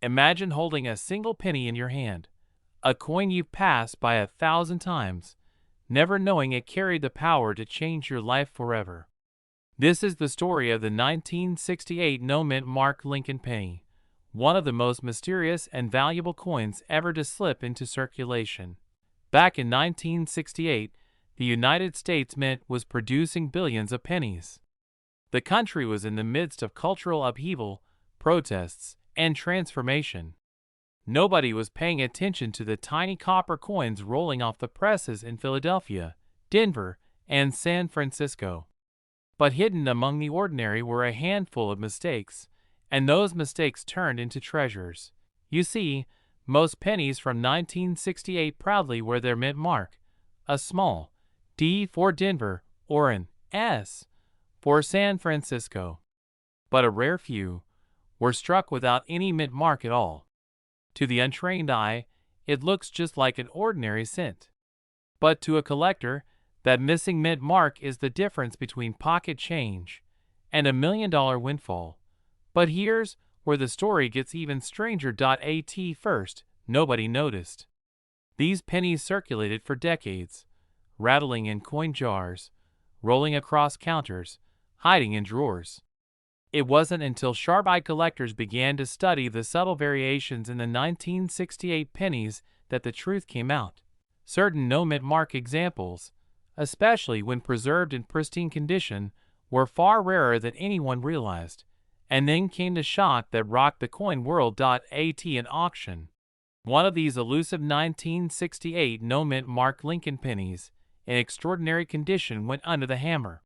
Imagine holding a single penny in your hand, a coin you've passed by 1,000 times, never knowing it carried the power to change your life forever. This is the story of the 1968 no-mint mark Lincoln penny, one of the most mysterious and valuable coins ever to slip into circulation. Back in 1968, the United States Mint was producing billions of pennies. The country was in the midst of cultural upheaval, protests, and transformation. Nobody was paying attention to the tiny copper coins rolling off the presses in Philadelphia, Denver, and San Francisco. But hidden among the ordinary were a handful of mistakes, and those mistakes turned into treasures. You see, most pennies from 1968 proudly wear their mint mark, a small D for Denver or an S for San Francisco. But a rare few were struck without any mint mark at all. To the untrained eye, it looks just like an ordinary cent. But to a collector, that missing mint mark is the difference between pocket change and $1 million windfall. But here's where the story gets even stranger. At first, nobody noticed. These pennies circulated for decades, rattling in coin jars, rolling across counters, hiding in drawers. It wasn't until sharp-eyed collectors began to study the subtle variations in the 1968 pennies that the truth came out. Certain no-mint mark examples, especially when preserved in pristine condition, were far rarer than anyone realized. And then came the shock that rocked the coin world. At an auction, one of these elusive 1968 no-mint mark Lincoln pennies, in extraordinary condition, went under the hammer.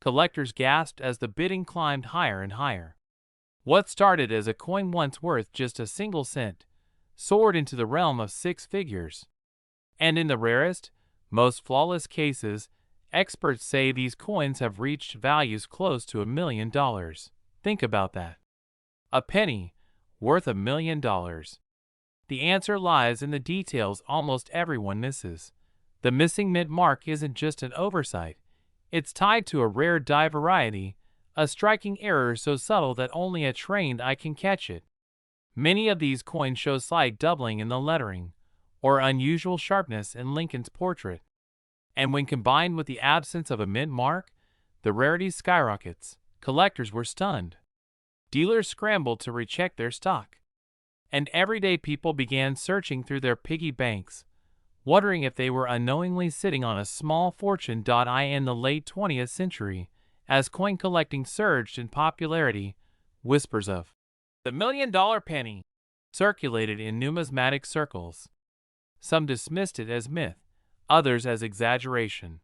Collectors gasped as the bidding climbed higher and higher. What started as a coin once worth just a single cent soared into the realm of six figures. And in the rarest, most flawless cases, experts say these coins have reached values close to $1 million. Think about that. A penny worth $1 million. The answer lies in the details almost everyone misses. The missing mint mark isn't just an oversight. It's tied to a rare die variety, a striking error so subtle that only a trained eye can catch it. Many of these coins show slight doubling in the lettering, or unusual sharpness in Lincoln's portrait. And when combined with the absence of a mint mark, the rarity skyrockets. Collectors were stunned. Dealers scrambled to recheck their stock. And everyday people began searching through their piggy banks, wondering if they were unknowingly sitting on a small fortune. In the late 20th century, as coin collecting surged in popularity, whispers of the $1 million penny circulated in numismatic circles. Some dismissed it as myth, others as exaggeration.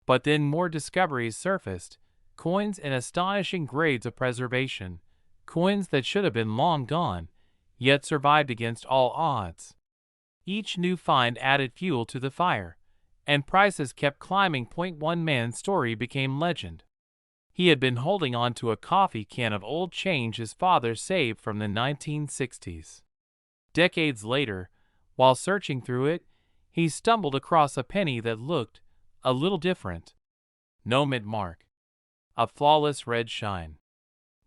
But then more discoveries surfaced, coins in astonishing grades of preservation, coins that should have been long gone, yet survived against all odds. Each new find added fuel to the fire, and prices kept climbing. One man's story became legend. He had been holding on to a coffee can of old change his father saved from the 1960s. Decades later, while searching through it, he stumbled across a penny that looked a little different. No mint mark. A flawless red shine.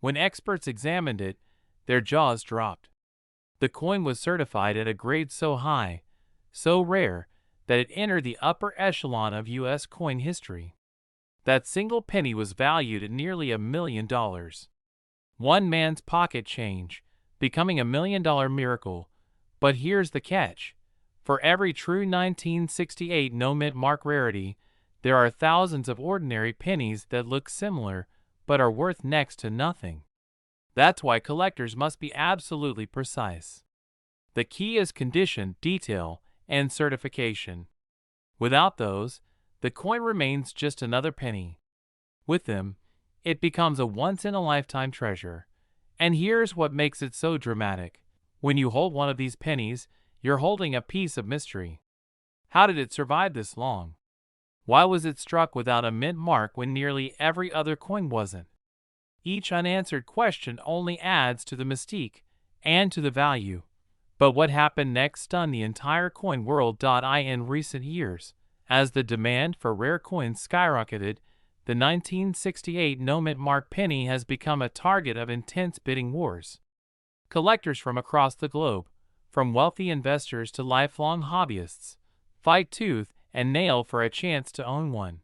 When experts examined it, their jaws dropped. The coin was certified at a grade so high, so rare, that it entered the upper echelon of U.S. coin history. That single penny was valued at nearly $1 million. One man's pocket change, becoming $1 million miracle. But here's the catch. For every true 1968 no-mint mark rarity, there are thousands of ordinary pennies that look similar but are worth next to nothing. That's why collectors must be absolutely precise. The key is condition, detail, and certification. Without those, the coin remains just another penny. With them, it becomes a once-in-a-lifetime treasure. And here's what makes it so dramatic. When you hold one of these pennies, you're holding a piece of mystery. How did it survive this long? Why was it struck without a mint mark when nearly every other coin wasn't? Each unanswered question only adds to the mystique and to the value. But what happened next stunned the entire coin world. In recent years, as the demand for rare coins skyrocketed, the 1968 no-mint mark penny has become a target of intense bidding wars. Collectors from across the globe, from wealthy investors to lifelong hobbyists, fight tooth and nail for a chance to own one.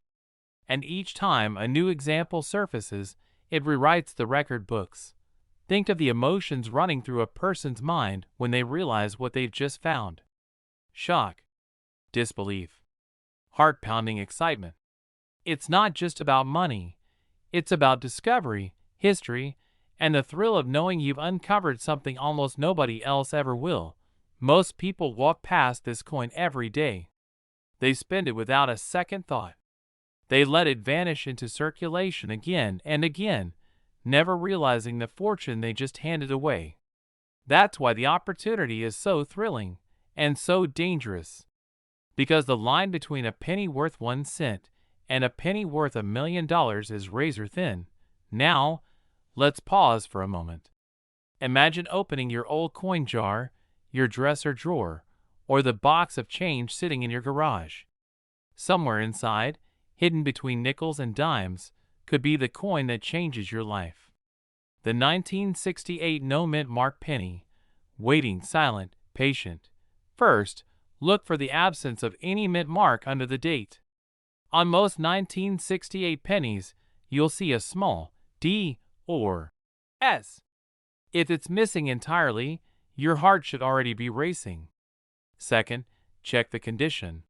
And each time a new example surfaces, it rewrites the record books. Think of the emotions running through a person's mind when they realize what they've just found. Shock, disbelief, heart-pounding excitement. It's not just about money. It's about discovery, history, and the thrill of knowing you've uncovered something almost nobody else ever will. Most people walk past this coin every day. They spend it without a second thought. They let it vanish into circulation again and again, never realizing the fortune they just handed away. That's why the opportunity is so thrilling and so dangerous. Because the line between a penny worth 1 cent and a penny worth $1 million is razor thin. Now, let's pause for a moment. Imagine opening your old coin jar, your dresser drawer, or the box of change sitting in your garage. Somewhere inside, hidden between nickels and dimes, could be the coin that changes your life. The 1968 no-mint mark penny. Waiting, silent, patient. First, look for the absence of any mint mark under the date. On most 1968 pennies, you'll see a small D or S. If it's missing entirely, your heart should already be racing. Second, check the condition.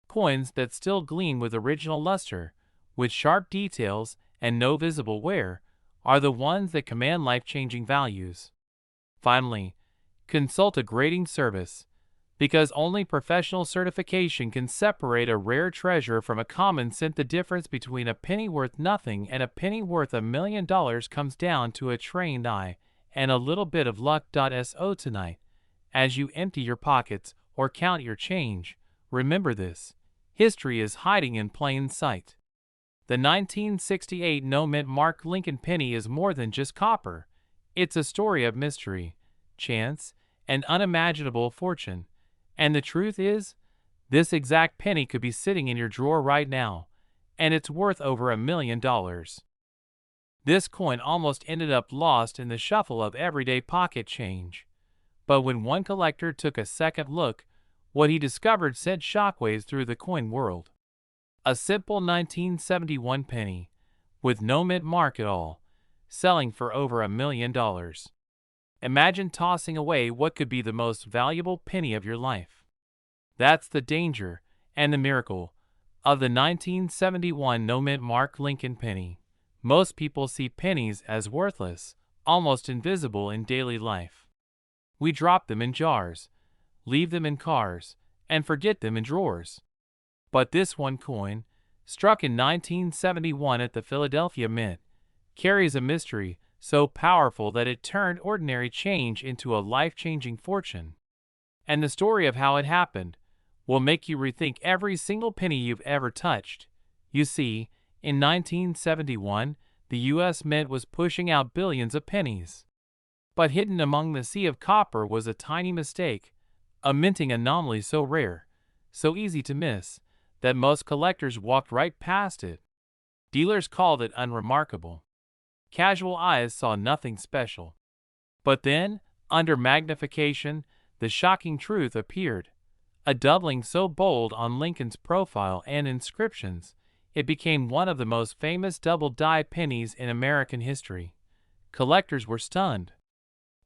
Coins that still gleam with original luster, with sharp details and no visible wear, are the ones that command life-changing values. Finally, consult a grading service, because only professional certification can separate a rare treasure from a common cent. The difference between a penny worth nothing and a penny worth $1 million comes down to a trained eye and a little bit of luck. So tonight, as you empty your pockets or count your change, remember this: history is hiding in plain sight. The 1968 no-mint mark Lincoln penny is more than just copper. It's a story of mystery, chance, and unimaginable fortune. And the truth is, this exact penny could be sitting in your drawer right now, and it's worth over $1 million. This coin almost ended up lost in the shuffle of everyday pocket change. But when one collector took a second look, what he discovered sent shockwaves through the coin world. A simple 1971 penny, with no mint mark at all, selling for over $1 million. Imagine tossing away what could be the most valuable penny of your life. That's the danger and the miracle of the 1971 no-mint mark Lincoln penny. Most people see pennies as worthless, almost invisible in daily life. We drop them in jars, leave them in cars, and forget them in drawers. But this one coin, struck in 1971 at the Philadelphia Mint, carries a mystery so powerful that it turned ordinary change into a life-changing fortune. And the story of how it happened will make you rethink every single penny you've ever touched. You see, in 1971, the U.S. Mint was pushing out billions of pennies. But hidden among the sea of copper was a tiny mistake, a minting anomaly so rare, so easy to miss, that most collectors walked right past it. Dealers called it unremarkable. Casual eyes saw nothing special. But then, under magnification, the shocking truth appeared. A doubling so bold on Lincoln's profile and inscriptions, it became one of the most famous double-die pennies in American history. Collectors were stunned.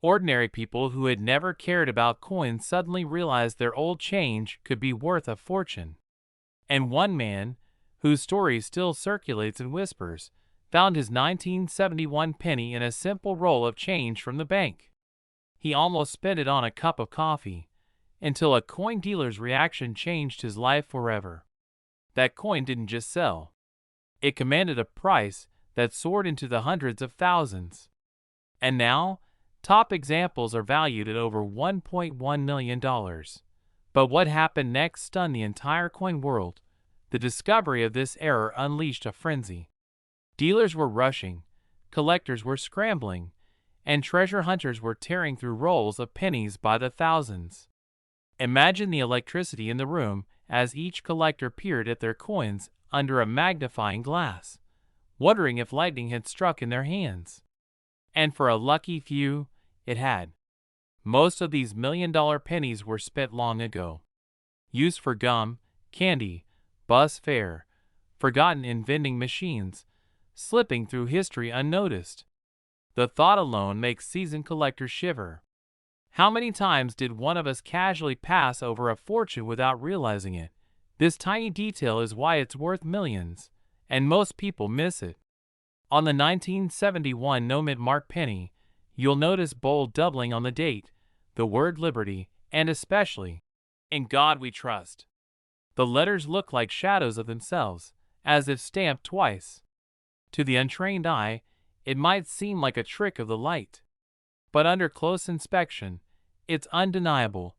Ordinary people who had never cared about coins suddenly realized their old change could be worth a fortune. And one man, whose story still circulates in whispers, found his 1971 penny in a simple roll of change from the bank. He almost spent it on a cup of coffee, until a coin dealer's reaction changed his life forever. That coin didn't just sell. It commanded a price that soared into the hundreds of thousands. And now, top examples are valued at over $1.1 million. But what happened next stunned the entire coin world. The discovery of this error unleashed a frenzy. Dealers were rushing, collectors were scrambling, and treasure hunters were tearing through rolls of pennies by the thousands. Imagine the electricity in the room as each collector peered at their coins under a magnifying glass, wondering if lightning had struck in their hands. And for a lucky few, it had. Most of these million-dollar pennies were spent long ago. Used for gum, candy, bus fare, forgotten in vending machines, slipping through history unnoticed. The thought alone makes seasoned collectors shiver. How many times did one of us casually pass over a fortune without realizing it? This tiny detail is why it's worth millions, and most people miss it. On the 1971 no-mint mark penny, you'll notice bold doubling on the date, the word liberty, and especially, "In God We Trust." The letters look like shadows of themselves, as if stamped twice. To the untrained eye, it might seem like a trick of the light. But under close inspection, it's undeniable,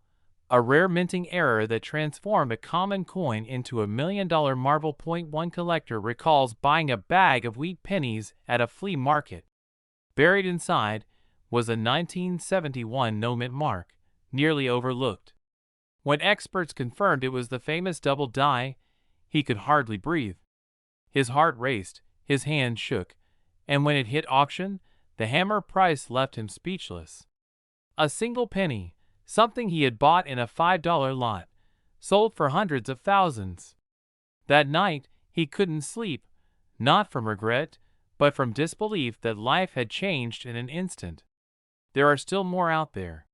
a rare minting error that transformed a common coin into a million-dollar marble. One collector recalls buying a bag of wheat pennies at a flea market. Buried inside was a 1971 no-mint mark, nearly overlooked. When experts confirmed it was the famous double die, he could hardly breathe. His heart raced, his hands shook, and when it hit auction, the hammer price left him speechless. A single penny, something he had bought in a $5 lot, sold for hundreds of thousands. That night, he couldn't sleep, not from regret, but from disbelief that life had changed in an instant. There are still more out there.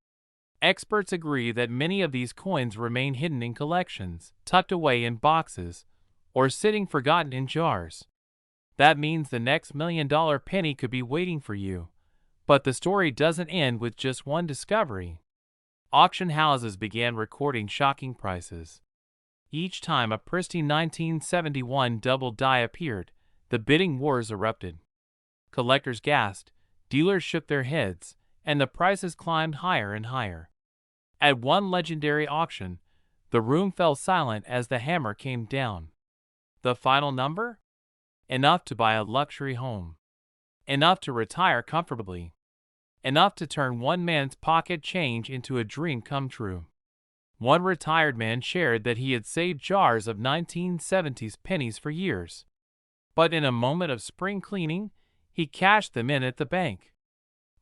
Experts agree that many of these coins remain hidden in collections, tucked away in boxes, or sitting forgotten in jars. That means the next million-dollar penny could be waiting for you. But the story doesn't end with just one discovery. Auction houses began recording shocking prices. Each time a pristine 1971 double die appeared, the bidding wars erupted. Collectors gasped, dealers shook their heads, and the prices climbed higher and higher. At one legendary auction, the room fell silent as the hammer came down. The final number? Enough to buy a luxury home. Enough to retire comfortably. Enough to turn one man's pocket change into a dream come true. One retired man shared that he had saved jars of 1970s pennies for years. But in a moment of spring cleaning, he cashed them in at the bank.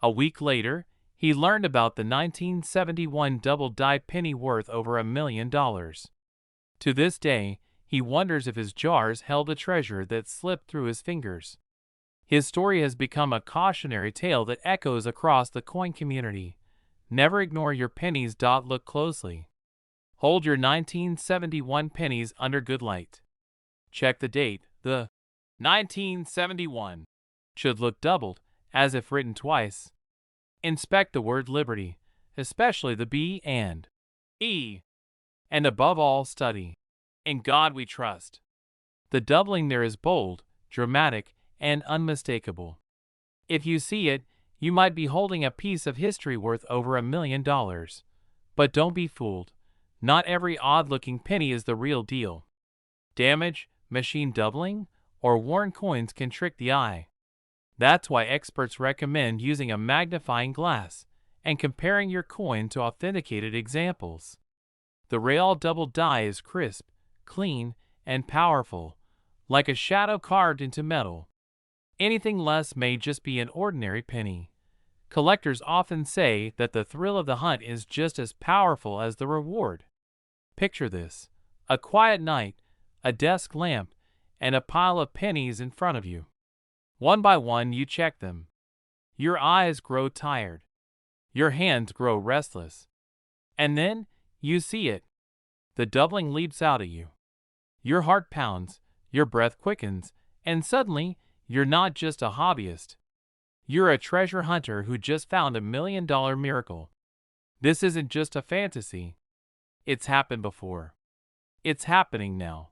A week later, he learned about the 1971 double die penny worth over $1 million. To this day, he wonders if his jars held a treasure that slipped through his fingers. His story has become a cautionary tale that echoes across the coin community. Never ignore your pennies. Look closely. Hold your 1971 pennies under good light. Check the date. The 1971 should look doubled, as if written twice. Inspect the word liberty, especially the B and E. And above all, study. In God We Trust. The doubling there is bold, dramatic, and unmistakable. If you see it, you might be holding a piece of history worth over $1 million. But don't be fooled. Not every odd-looking penny is the real deal. Damage, machine doubling, or worn coins can trick the eye. That's why experts recommend using a magnifying glass and comparing your coin to authenticated examples. The real double die is crisp, clean, and powerful, like a shadow carved into metal. Anything less may just be an ordinary penny. Collectors often say that the thrill of the hunt is just as powerful as the reward. Picture this: a quiet night, a desk lamp, and a pile of pennies in front of you. One by one you check them. Your eyes grow tired. Your hands grow restless. And then you see it. The doubling leaps out at you. Your heart pounds, your breath quickens, and suddenly you're not just a hobbyist. You're a treasure hunter who just found $1 million miracle. This isn't just a fantasy. It's happened before. It's happening now.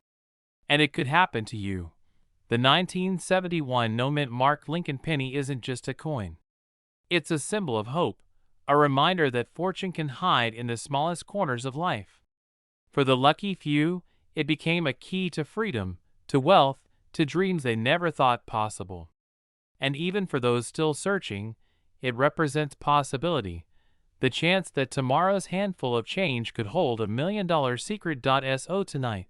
And it could happen to you. The 1971 no-mint mark Lincoln penny isn't just a coin. It's a symbol of hope, a reminder that fortune can hide in the smallest corners of life. For the lucky few, it became a key to freedom, to wealth, to dreams they never thought possible. And even for those still searching, it represents possibility, the chance that tomorrow's handful of change could hold $1 million secret. So tonight,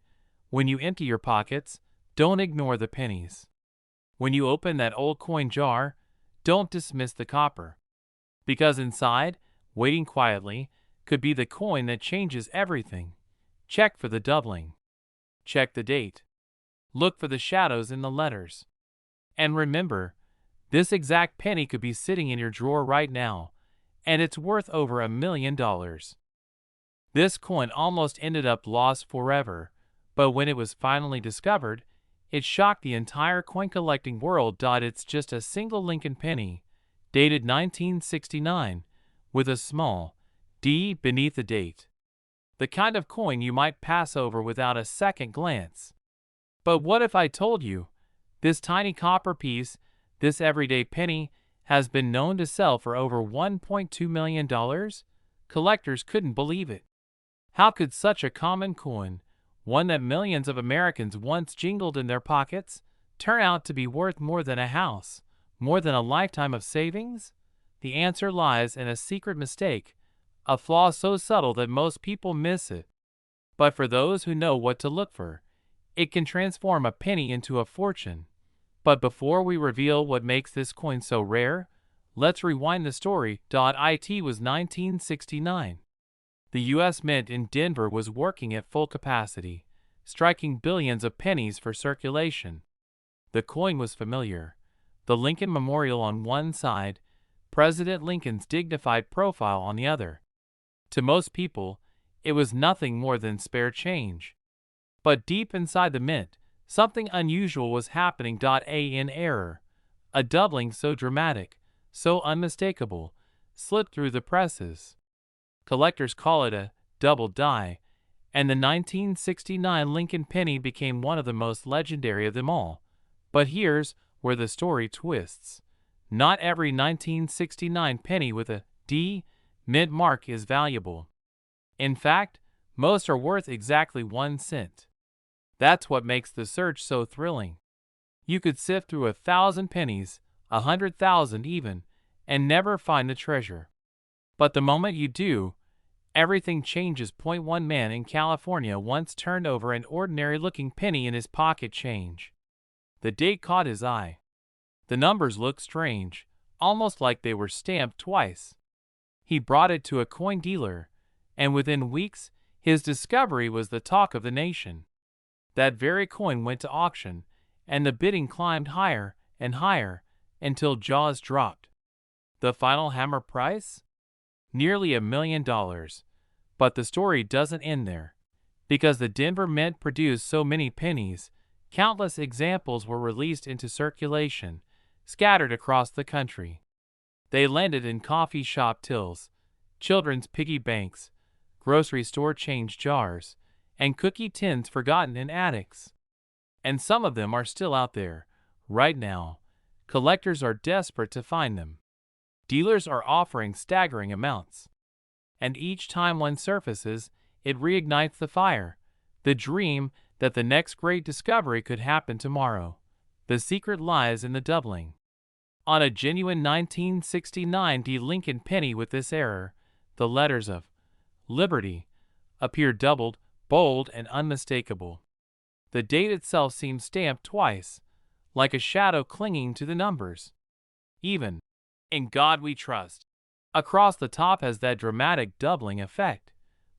when you empty your pockets, don't ignore the pennies. When you open that old coin jar, don't dismiss the copper. Because inside, waiting quietly, could be the coin that changes everything. Check for the doubling. Check the date. Look for the shadows in the letters. And remember, this exact penny could be sitting in your drawer right now, and it's worth over $1 million. This coin almost ended up lost forever, but when it was finally discovered, it shocked the entire coin collecting world. It's just a single Lincoln penny, dated 1969, with a small D beneath the date. The kind of coin you might pass over without a second glance. But what if I told you, this tiny copper piece, this everyday penny, has been known to sell for over $1.2 million? Collectors couldn't believe it. How could such a common coin, one that millions of Americans once jingled in their pockets, turn out to be worth more than a house, more than a lifetime of savings? The answer lies in a secret mistake, a flaw so subtle that most people miss it. But for those who know what to look for, it can transform a penny into a fortune. But before we reveal what makes this coin so rare, let's rewind the story. It was 1969. The U.S. Mint in Denver was working at full capacity, striking billions of pennies for circulation. The coin was familiar. The Lincoln Memorial on one side, President Lincoln's dignified profile on the other. To most people, it was nothing more than spare change. But deep inside the mint, something unusual was happening. An error, a doubling so dramatic, so unmistakable, slipped through the presses. Collectors call it a double die, and the 1969 Lincoln penny became one of the most legendary of them all. But here's where the story twists. Not every 1969 penny with a D mint mark is valuable. In fact, most are worth exactly 1 cent. That's what makes the search so thrilling. You could sift through 1,000 pennies, 100,000 even, and never find the treasure. But the moment you do, everything changes. One man in California once turned over an ordinary-looking penny in his pocket change. The date caught his eye. The numbers looked strange, almost like they were stamped twice. He brought it to a coin dealer, and within weeks, his discovery was the talk of the nation. That very coin went to auction, and the bidding climbed higher and higher until jaws dropped. The final hammer price? Nearly $1 million. But the story doesn't end there. Because the Denver Mint produced so many pennies, countless examples were released into circulation, scattered across the country. They landed in coffee shop tills, children's piggy banks, grocery store change jars, and cookie tins forgotten in attics. And some of them are still out there, right now. Collectors are desperate to find them. Dealers are offering staggering amounts. And each time one surfaces, it reignites the fire, the dream that the next great discovery could happen tomorrow. The secret lies in the doubling. On a genuine 1969 D Lincoln penny with this error, the letters of Liberty appear doubled, bold, and unmistakable. The date itself seems stamped twice, like a shadow clinging to the numbers. Even In God We Trust across the top has that dramatic doubling effect.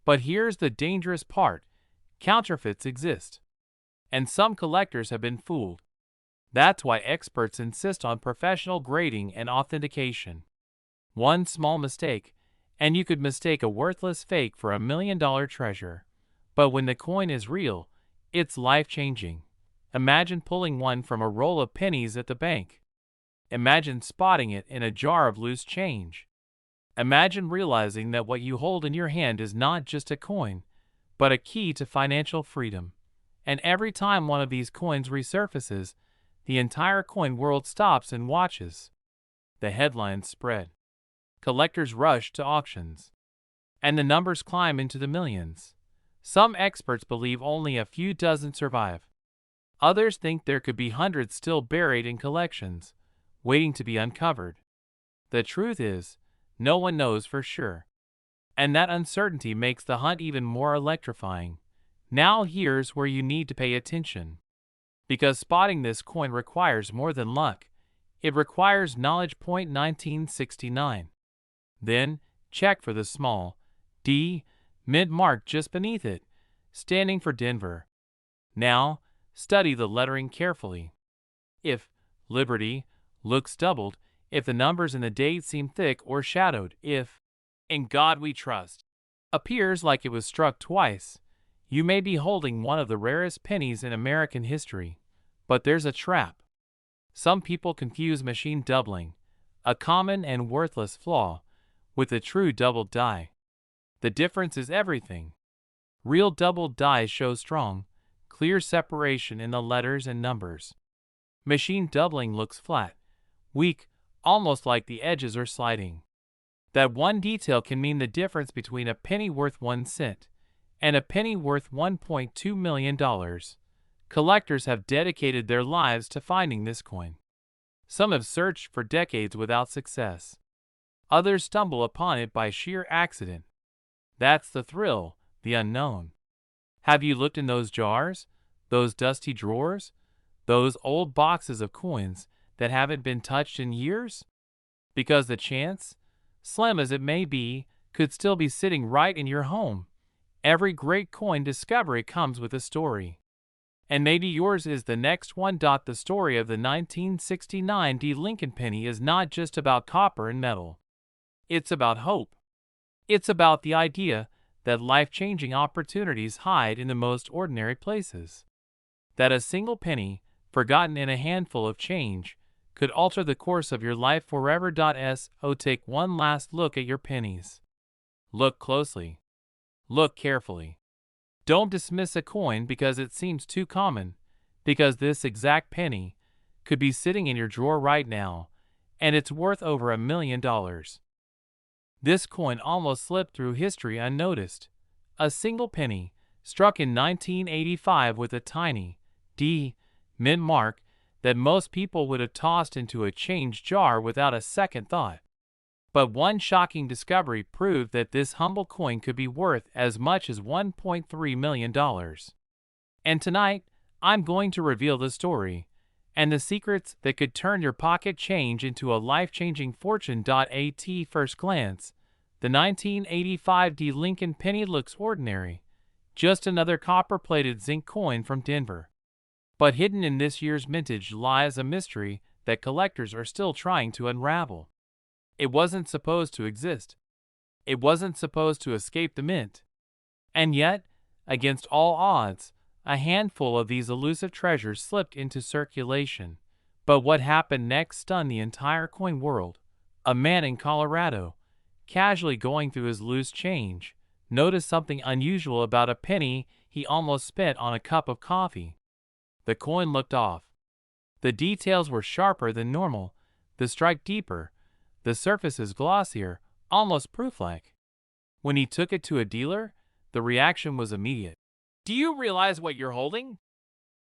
But here's the dangerous part. Counterfeits exist. And some collectors have been fooled. That's why experts insist on professional grading and authentication. One small mistake, and you could mistake a worthless fake for $1 million treasure. But when the coin is real, it's life-changing. Imagine pulling one from a roll of pennies at the bank. Imagine spotting it in a jar of loose change. Imagine realizing that what you hold in your hand is not just a coin, but a key to financial freedom. And every time one of these coins resurfaces, the entire coin world stops and watches. The headlines spread. Collectors rush to auctions. And the numbers climb into the millions. Some experts believe only a few dozen survive. Others think there could be hundreds still buried in collections, waiting to be uncovered. The truth is, no one knows for sure. And that uncertainty makes the hunt even more electrifying. Now here's where you need to pay attention. Because spotting this coin requires more than luck. It requires knowledge. 1969. Then, check for the small D mint mark just beneath it, standing for Denver. Now, study the lettering carefully. If Liberty looks doubled, if the numbers and the date seem thick or shadowed, if In God We Trust appears like it was struck twice, you may be holding one of the rarest pennies in American history. But there's a trap. Some people confuse machine doubling, a common and worthless flaw, with a true doubled die. The difference is everything. Real doubled dies show strong, clear separation in the letters and numbers. Machine doubling looks flat, weak, almost like the edges are sliding. That one detail can mean the difference between a penny worth 1 cent and a penny worth $1.2 million. Collectors have dedicated their lives to finding this coin. Some have searched for decades without success. Others stumble upon it by sheer accident. That's the thrill, the unknown. Have you looked in those jars, those dusty drawers, those old boxes of coins that haven't been touched in years? Because the chance, slim as it may be, could still be sitting right in your home. Every great coin discovery comes with a story. And maybe yours is the next one. The story of the 1969 D. Lincoln penny is not just about copper and metal. It's about hope. It's about the idea that life-changing opportunities hide in the most ordinary places. That a single penny, forgotten in a handful of change, could alter the course of your life forever. So take one last look at your pennies. Look closely. Look carefully. Don't dismiss a coin because it seems too common, because this exact penny could be sitting in your drawer right now, and it's worth over $1 million. This coin almost slipped through history unnoticed. A single penny, struck in 1985 with a tiny D mint mark that most people would have tossed into a change jar without a second thought. But one shocking discovery proved that this humble coin could be worth as much as $1.3 million. And tonight, I'm going to reveal the story and the secrets that could turn your pocket change into a life-changing fortune. At first glance, the 1985 D. Lincoln penny looks ordinary, just another copper-plated zinc coin from Denver. But hidden in this year's mintage lies a mystery that collectors are still trying to unravel. It wasn't supposed to exist. It wasn't supposed to escape the mint. And yet, against all odds, a handful of these elusive treasures slipped into circulation. But what happened next stunned the entire coin world. A man in Colorado, casually going through his loose change, noticed something unusual about a penny he almost spent on a cup of coffee. The coin looked off. The details were sharper than normal, the strike deeper, the surfaces glossier, almost proof-like. When he took it to a dealer, the reaction was immediate. "Do you realize what you're holding?"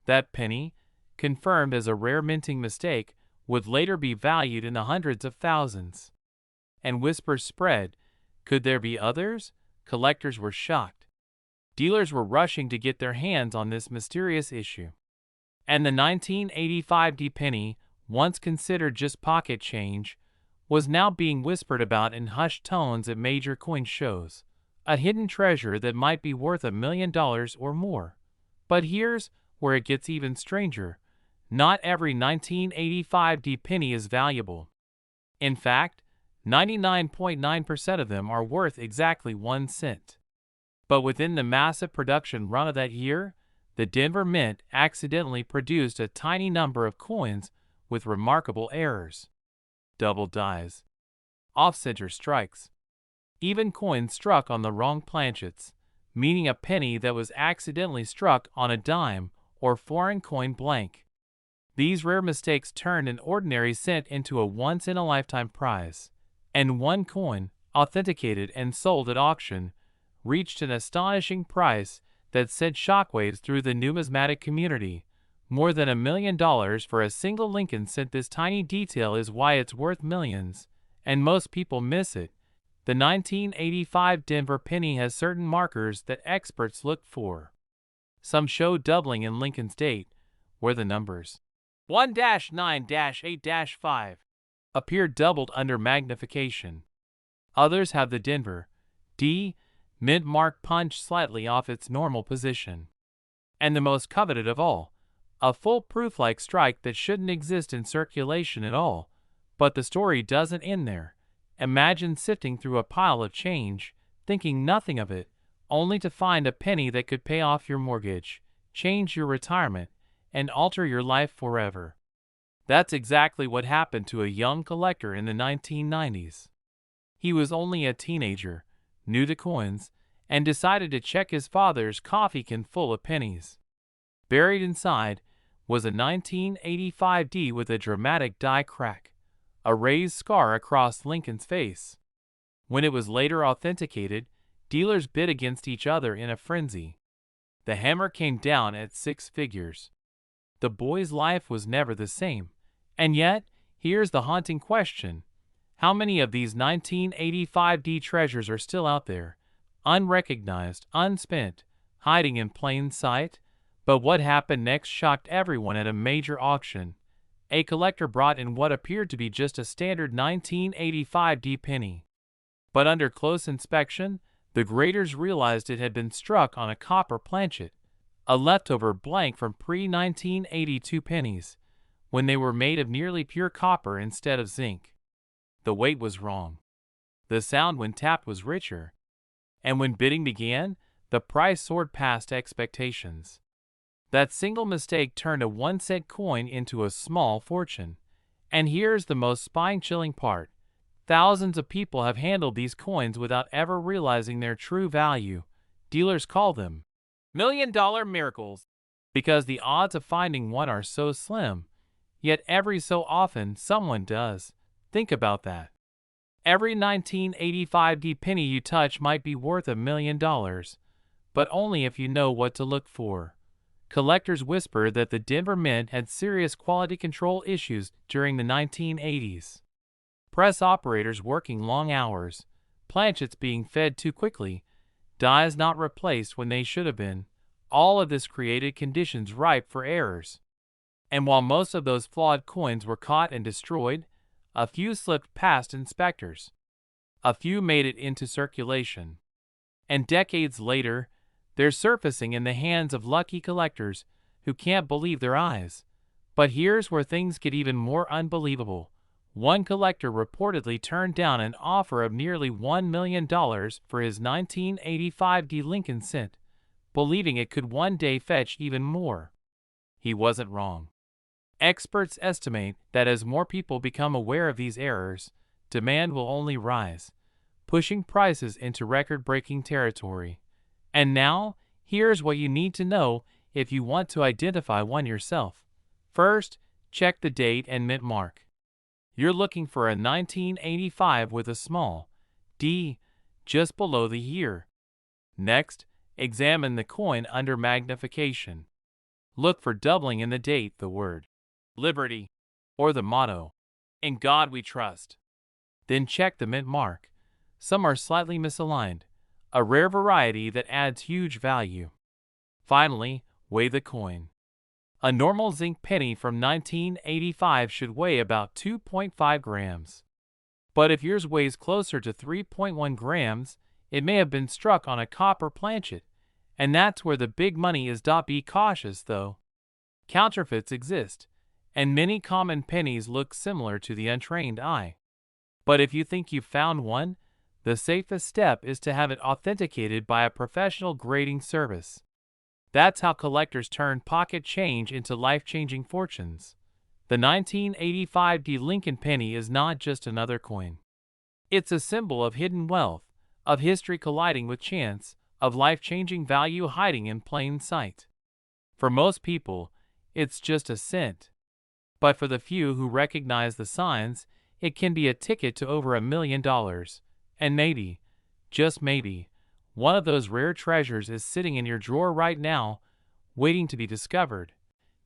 That penny, confirmed as a rare minting mistake, would later be valued in the hundreds of thousands. And whispers spread. Could there be others? Collectors were shocked. Dealers were rushing to get their hands on this mysterious issue. And the 1985 D penny, once considered just pocket change, was now being whispered about in hushed tones at major coin shows. A hidden treasure that might be worth $1 million or more. But here's where it gets even stranger. Not every 1985 D penny is valuable. In fact, 99.9% of them are worth exactly 1 cent. But within the massive production run of that year, the Denver Mint accidentally produced a tiny number of coins with remarkable errors. Double dies, off-center strikes, even coins struck on the wrong planchets, meaning a penny that was accidentally struck on a dime or foreign coin blank. These rare mistakes turned an ordinary cent into a once-in-a-lifetime prize, and one coin, authenticated and sold at auction, reached an astonishing price that sent shockwaves through the numismatic community. More than $1 million for a single Lincoln cent. This tiny detail is why it's worth millions, and most people miss it. The 1985 Denver penny has certain markers that experts look for. Some show doubling in Lincoln's date, where the numbers 1-9-8-5 appear doubled under magnification. Others have the Denver D mint mark punched slightly off its normal position. And the most coveted of all, a full proof-like strike that shouldn't exist in circulation at all. But the story doesn't end there. Imagine sifting through a pile of change, thinking nothing of it, only to find a penny that could pay off your mortgage, change your retirement, and alter your life forever. That's exactly what happened to a young collector in the 1990s. He was only a teenager, new to coins, and decided to check his father's coffee can full of pennies. Buried inside was a 1985 D with a dramatic die crack, a raised scar across Lincoln's face. When it was later authenticated, dealers bid against each other in a frenzy. The hammer came down at 6 figures. The boy's life was never the same. And yet, here's the haunting question. How many of these 1985 D treasures are still out there, unrecognized, unspent, hiding in plain sight? But what happened next shocked everyone at a major auction. A collector brought in what appeared to be just a standard 1985 D penny. But under close inspection, the graders realized it had been struck on a copper planchet, a leftover blank from pre-1982 pennies, when they were made of nearly pure copper instead of zinc. The weight was wrong. The sound when tapped was richer. And when bidding began, the price soared past expectations. That single mistake turned a 1-cent coin into a small fortune. And here's the most spine-chilling part. Thousands of people have handled these coins without ever realizing their true value. Dealers call them million-dollar miracles because the odds of finding one are so slim. Yet every so often someone does. Think about that. Every 1985 D penny you touch might be worth $1 million, but only if you know what to look for. Collectors whisper that the Denver Mint had serious quality control issues during the 1980s. Press operators working long hours, planchets being fed too quickly, dies not replaced when they should have been. All of this created conditions ripe for errors. And while most of those flawed coins were caught and destroyed, a few slipped past inspectors. A few made it into circulation. And decades later, they're surfacing in the hands of lucky collectors who can't believe their eyes. But here's where things get even more unbelievable. One collector reportedly turned down an offer of nearly $1 million for his 1985 D Lincoln Cent, believing it could one day fetch even more. He wasn't wrong. Experts estimate that as more people become aware of these errors, demand will only rise, pushing prices into record-breaking territory. And now, here's what you need to know if you want to identify one yourself. First, check the date and mint mark. You're looking for a 1985 with a small d just below the year. Next, examine the coin under magnification. Look for doubling in the date, the word Liberty, or the motto, "In God We Trust." Then check the mint mark. Some are slightly misaligned, a rare variety that adds huge value. Finally, weigh the coin. A normal zinc penny from 1985 should weigh about 2.5 grams. But if yours weighs closer to 3.1 grams, it may have been struck on a copper planchet, and that's where the big money is. Be cautious, though. Counterfeits exist, and many common pennies look similar to the untrained eye. But if you think you've found one, the safest step is to have it authenticated by a professional grading service. That's how collectors turn pocket change into life-changing fortunes. The 1985 D Lincoln penny is not just another coin. It's a symbol of hidden wealth, of history colliding with chance, of life-changing value hiding in plain sight. For most people, it's just a cent. But for the few who recognize the signs, it can be a ticket to over $1 million. And maybe, just maybe, one of those rare treasures is sitting in your drawer right now, waiting to be discovered.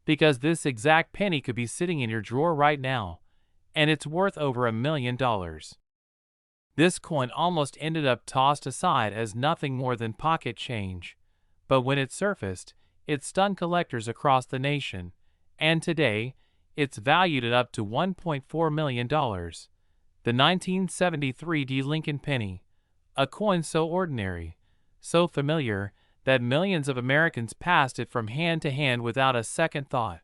Because this exact penny could be sitting in your drawer right now, and it's worth over $1 million. This coin almost ended up tossed aside as nothing more than pocket change. But when it surfaced, it stunned collectors across the nation, and today, it's valued at up to $1.4 million. The 1973 Lincoln penny, a coin so ordinary, so familiar, that millions of Americans passed it from hand to hand without a second thought.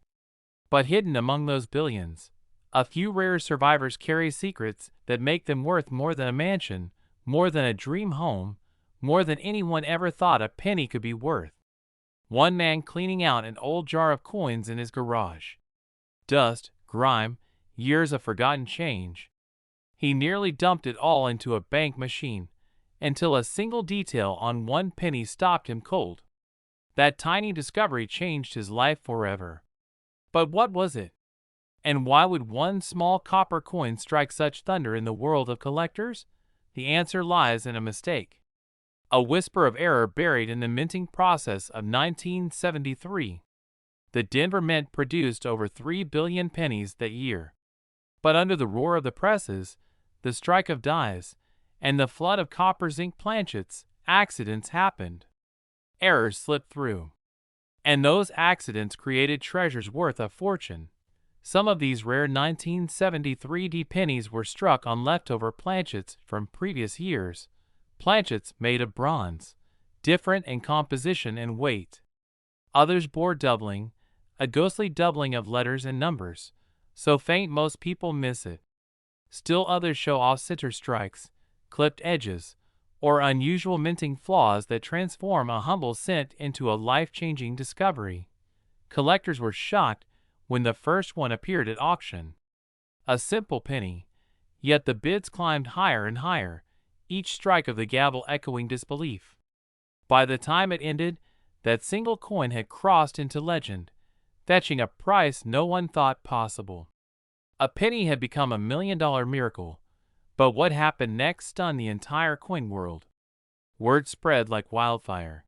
But hidden among those billions, a few rare survivors carry secrets that make them worth more than a mansion, more than a dream home, more than anyone ever thought a penny could be worth. One man cleaning out an old jar of coins in his garage. Dust, grime, years of forgotten change. He nearly dumped it all into a bank machine, until a single detail on one penny stopped him cold. That tiny discovery changed his life forever. But what was it? And why would one small copper coin strike such thunder in the world of collectors? The answer lies in a mistake. A whisper of error buried in the minting process of 1973. The Denver Mint produced over 3 billion pennies that year. But under the roar of the presses, the strike of dies, and the flood of copper zinc planchets, accidents happened. Errors slipped through. And those accidents created treasures worth a fortune. Some of these rare 1973 pennies were struck on leftover planchets from previous years, planchets made of bronze, different in composition and weight. Others bore doubling, a ghostly doubling of letters and numbers, so faint most people miss it. Still others show off-center strikes, clipped edges, or unusual minting flaws that transform a humble cent into a life-changing discovery. Collectors were shocked when the first one appeared at auction. A simple penny, yet the bids climbed higher and higher, each strike of the gavel echoing disbelief. By the time it ended, that single coin had crossed into legend, fetching a price no one thought possible. A penny had become $1 million miracle, but what happened next stunned the entire coin world. Word spread like wildfire.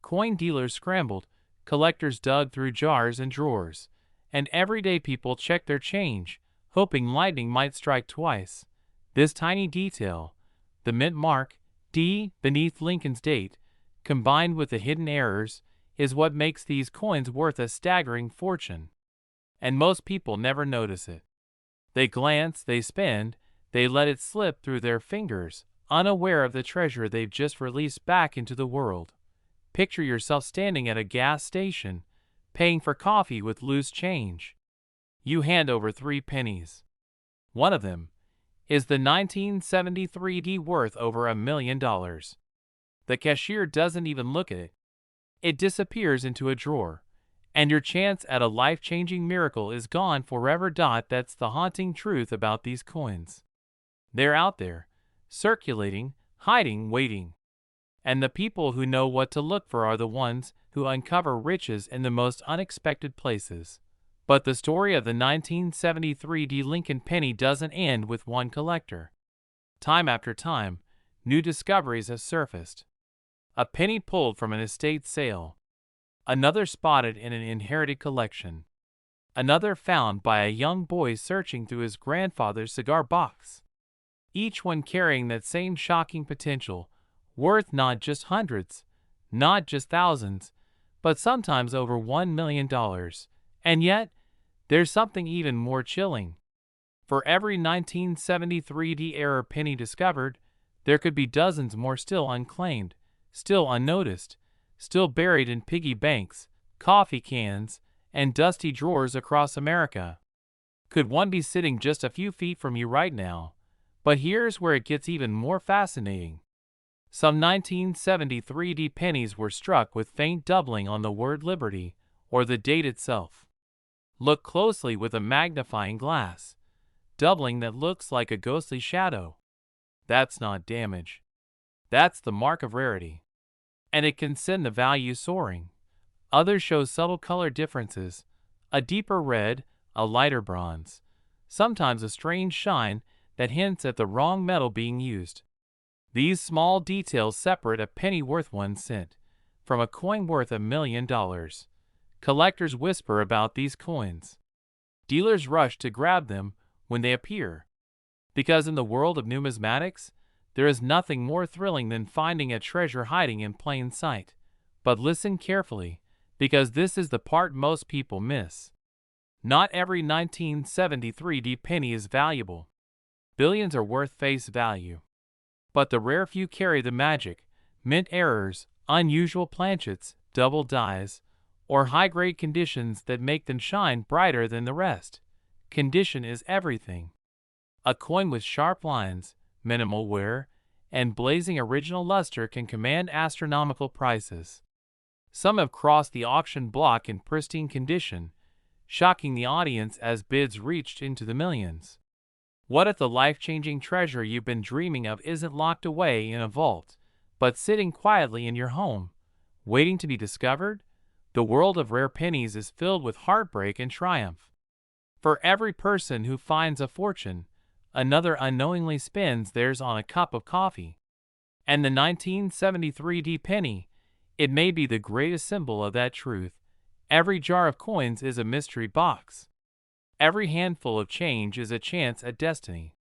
Coin dealers scrambled, collectors dug through jars and drawers, and everyday people checked their change, hoping lightning might strike twice. This tiny detail, the mint mark, D, beneath Lincoln's date, combined with the hidden errors, is what makes these coins worth a staggering fortune. And most people never notice it. They glance, they spend, they let it slip through their fingers, unaware of the treasure they've just released back into the world. Picture yourself standing at a gas station, paying for coffee with loose change. You hand over 3 pennies. One of them is the 1973 worth over $1 million. The cashier doesn't even look at it. It disappears into a drawer, and your chance at a life-changing miracle is gone forever. That's the haunting truth about these coins. They're out there, circulating, hiding, waiting. And the people who know what to look for are the ones who uncover riches in the most unexpected places. But the story of the 1973 Lincoln penny doesn't end with one collector. Time after time, new discoveries have surfaced. A penny pulled from an estate sale. Another spotted in an inherited collection. Another found by a young boy searching through his grandfather's cigar box. Each one carrying that same shocking potential, worth not just hundreds, not just thousands, but sometimes over $1 million. And yet, there's something even more chilling. For every 1973 era penny discovered, there could be dozens more still unclaimed, still unnoticed, still buried in piggy banks, coffee cans, and dusty drawers across America. Could one be sitting just a few feet from you right now? But here's where it gets even more fascinating. Some 1973 pennies were struck with faint doubling on the word Liberty, or the date itself. Look closely with a magnifying glass. Doubling that looks like a ghostly shadow. That's not damage. That's the mark of rarity. And it can send the value soaring. Others show subtle color differences, a deeper red, a lighter bronze, sometimes a strange shine that hints at the wrong metal being used. These small details separate a penny worth 1 cent from a coin worth $1 million. Collectors whisper about these coins. Dealers rush to grab them when they appear. Because in the world of numismatics, there is nothing more thrilling than finding a treasure hiding in plain sight. But listen carefully, because this is the part most people miss. Not every 1973 penny is valuable. Billions are worth face value. But the rare few carry the magic, mint errors, unusual planchets, double dyes, or high-grade conditions that make them shine brighter than the rest. Condition is everything. A coin with sharp lines, minimal wear, and blazing original luster can command astronomical prices. Some have crossed the auction block in pristine condition, shocking the audience as bids reached into the millions. What if the life-changing treasure you've been dreaming of isn't locked away in a vault, but sitting quietly in your home, waiting to be discovered? The world of rare pennies is filled with heartbreak and triumph. For every person who finds a fortune, another unknowingly spends theirs on a cup of coffee. And the 1973 D penny, it may be the greatest symbol of that truth. Every jar of coins is a mystery box. Every handful of change is a chance at destiny.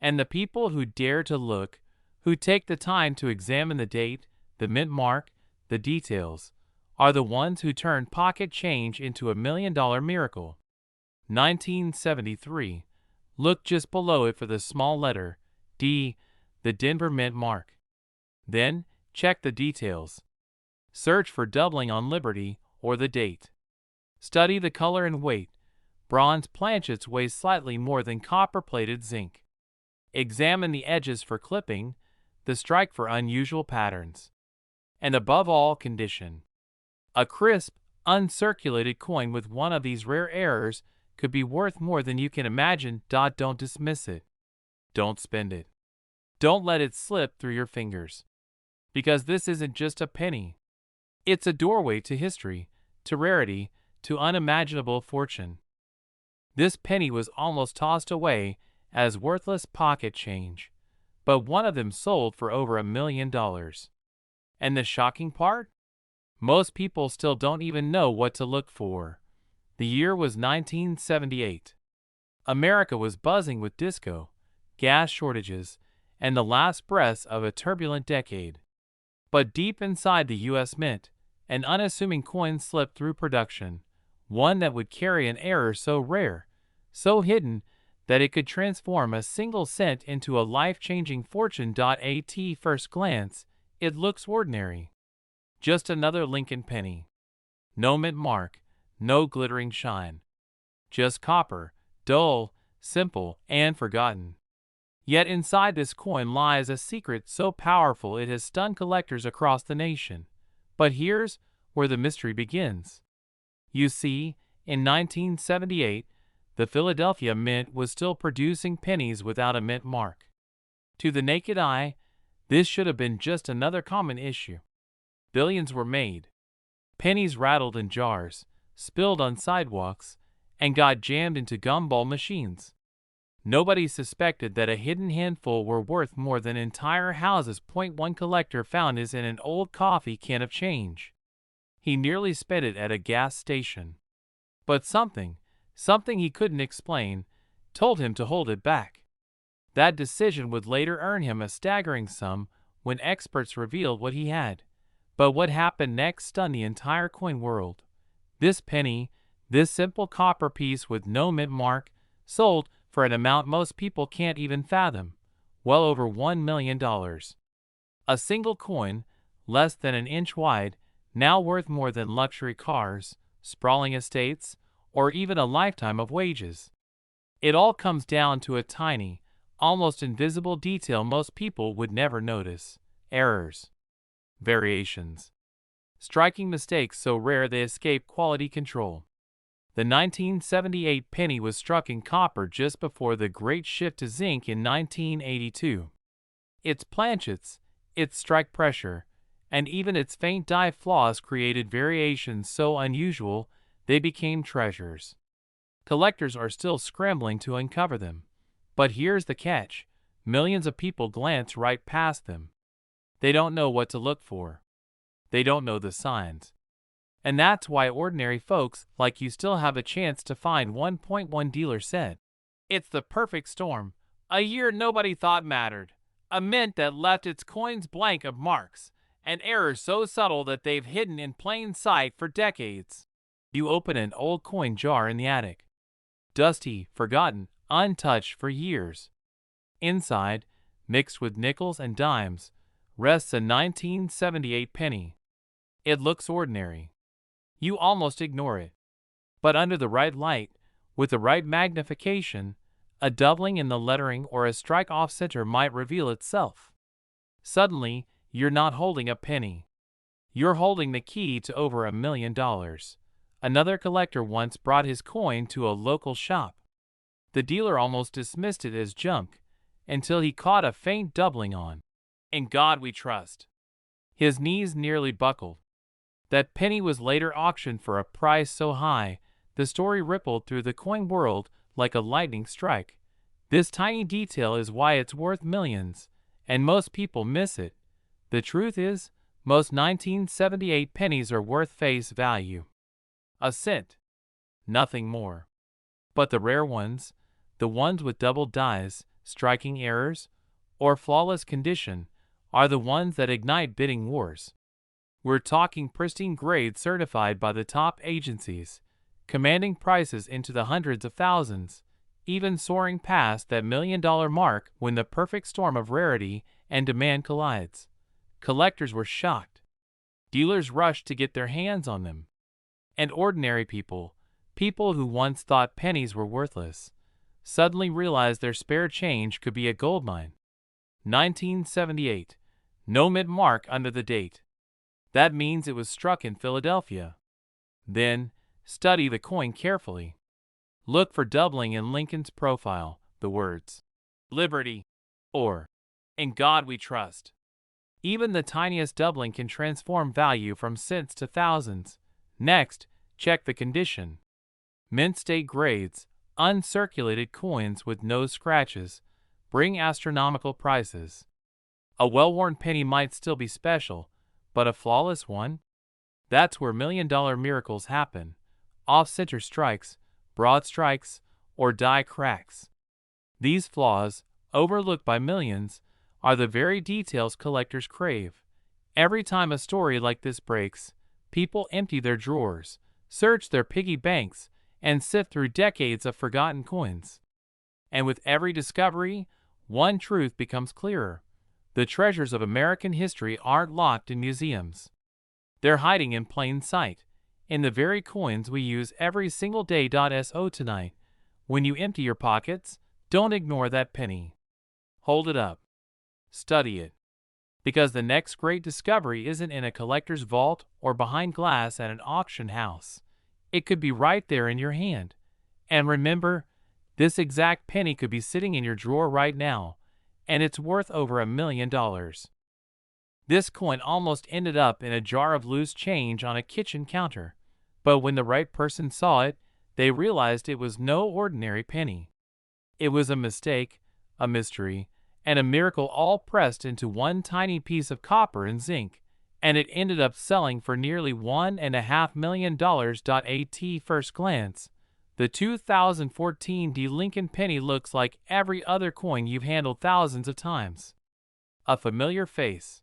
And the people who dare to look, who take the time to examine the date, the mint mark, the details, are the ones who turn pocket change into a $1,000,000 miracle. 1973. Look just below it for the small letter D, the Denver mint mark. Then, check the details. Search for doubling on Liberty or the date. Study the color and weight. Bronze planchets weigh slightly more than copper-plated zinc. Examine the edges for clipping, the strike for unusual patterns. And above all, condition. A crisp, uncirculated coin with one of these rare errors could be worth more than you can imagine. Don't dismiss it. Don't spend it. Don't let it slip through your fingers. Because this isn't just a penny. It's a doorway to history, to rarity, to unimaginable fortune. This penny was almost tossed away as worthless pocket change, but one of them sold for over $1,000,000. And the shocking part? Most people still don't even know what to look for. The year was 1978. America was buzzing with disco, gas shortages, and the last breaths of a turbulent decade. But deep inside the U.S. Mint, an unassuming coin slipped through production, one that would carry an error so rare, so hidden, that it could transform a single cent into a life-changing fortune. At first glance, it looks ordinary. Just another Lincoln penny. No mint mark, no glittering shine. Just copper, dull, simple, and forgotten. Yet inside this coin lies a secret so powerful it has stunned collectors across the nation. But here's where the mystery begins. You see, in 1978, the Philadelphia Mint was still producing pennies without a mint mark. To the naked eye, this should have been just another common issue. Billions were made. Pennies rattled in jars, spilled on sidewalks, and got jammed into gumball machines. Nobody suspected that a hidden handful were worth more than entire houses. One collector found his in an old coffee can of change. He nearly spent it at a gas station. But something he couldn't explain, told him to hold it back. That decision would later earn him a staggering sum when experts revealed what he had. But what happened next stunned the entire coin world. This penny, this simple copper piece with no mint mark, sold for an amount most people can't even fathom, well over $1,000,000. A single coin, less than an inch wide, now worth more than luxury cars, sprawling estates, or even a lifetime of wages. It all comes down to a tiny, almost invisible detail most people would never notice: errors, variations, striking mistakes so rare they escape quality control. The 1978 penny was struck in copper just before the great shift to zinc in 1982. Its planchets, its strike pressure, and even its faint dye flaws created variations so unusual they became treasures. Collectors are still scrambling to uncover them. But here's the catch: millions of people glance right past them. They don't know what to look for. They don't know the signs. And that's why ordinary folks like you still have a chance to find 1.1 dealer said. It's the perfect storm. A year nobody thought mattered. A mint that left its coins blank of marks, and errors so subtle that they've hidden in plain sight for decades. You open an old coin jar in the attic. Dusty, forgotten, untouched for years. Inside, mixed with nickels and dimes, rests a 1978 penny. It looks ordinary. You almost ignore it. But under the right light, with the right magnification, a doubling in the lettering or a strike off-center might reveal itself. Suddenly, you're not holding a penny. You're holding the key to over $1 million. Another collector once brought his coin to a local shop. The dealer almost dismissed it as junk, until he caught a faint doubling on. "In God we trust." His knees nearly buckled. That penny was later auctioned for a price so high, the story rippled through the coin world like a lightning strike. This tiny detail is why it's worth millions, and most people miss it. The truth is, most 1978 pennies are worth face value. A cent. Nothing more. But the rare ones, the ones with doubled dies, striking errors, or flawless condition, are the ones that ignite bidding wars. We're talking pristine grade certified by the top agencies, commanding prices into the hundreds of thousands, even soaring past that $1 million mark when the perfect storm of rarity and demand collides. Collectors were shocked. Dealers rushed to get their hands on them. And ordinary people, people who once thought pennies were worthless, suddenly realized their spare change could be a goldmine. 1978. No mint mark under the date. That means it was struck in Philadelphia. Then, study the coin carefully. Look for doubling in Lincoln's profile, the words, "Liberty," or, "In God we trust." Even the tiniest doubling can transform value from cents to thousands. Next, check the condition. Mint state grades, uncirculated coins with no scratches, bring astronomical prices. A well-worn penny might still be special, but a flawless one? That's where $1 million miracles happen. Off-center strikes, broad strikes, or die cracks. These flaws, overlooked by millions, are the very details collectors crave. Every time a story like this breaks, people empty their drawers, search their piggy banks, and sift through decades of forgotten coins. And with every discovery, one truth becomes clearer. The treasures of American history aren't locked in museums. They're hiding in plain sight, in the very coins we use every single day. So tonight, when you empty your pockets, don't ignore that penny. Hold it up. Study it. Because the next great discovery isn't in a collector's vault or behind glass at an auction house. It could be right there in your hand. And remember, this exact penny could be sitting in your drawer right now, and it's worth over $1 million. This coin almost ended up in a jar of loose change on a kitchen counter, but when the right person saw it, they realized it was no ordinary penny. It was a mistake, a mystery, and a miracle all pressed into one tiny piece of copper and zinc, and it ended up selling for nearly $1.5 million. At first glance, the 2014 Lincoln penny looks like every other coin you've handled thousands of times. A familiar face.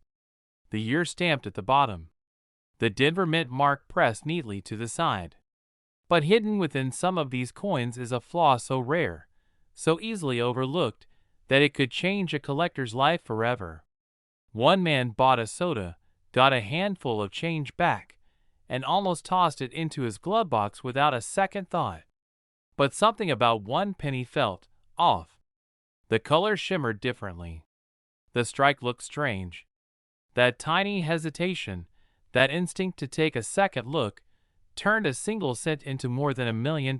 The year stamped at the bottom. The Denver Mint mark pressed neatly to the side. But hidden within some of these coins is a flaw so rare, so easily overlooked, that it could change a collector's life forever. One man bought a soda, got a handful of change back, and almost tossed it into his glove box without a second thought. But something about one penny felt off. The color shimmered differently. The strike looked strange. That tiny hesitation, that instinct to take a second look, turned a single cent into more than $1 million.